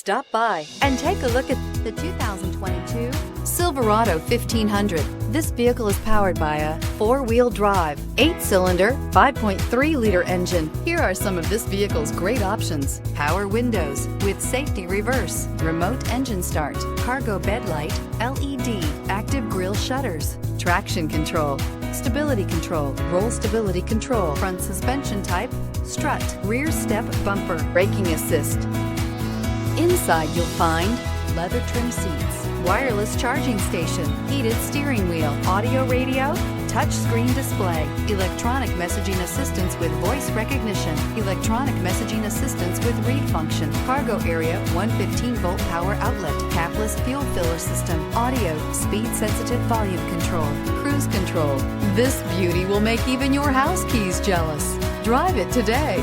Stop by and take a look at the 2022 Silverado 1500. This vehicle is powered by a 4-wheel drive, 8-cylinder, 5.3-liter engine. Here are some of this vehicle's great options: power windows with safety reverse, remote engine start, cargo bed light, LED, active grille shutters, traction control, stability control, roll stability control, front suspension type, strut, rear step bumper, braking assist. Inside you'll find leather trim seats, wireless charging station, heated steering wheel, audio radio, touchscreen display, electronic messaging assistance with voice recognition, electronic messaging assistance with read function, cargo area 115-volt power outlet, capless fuel filler system, audio, speed-sensitive volume control, cruise control. This beauty will make even your house keys jealous. Drive it today.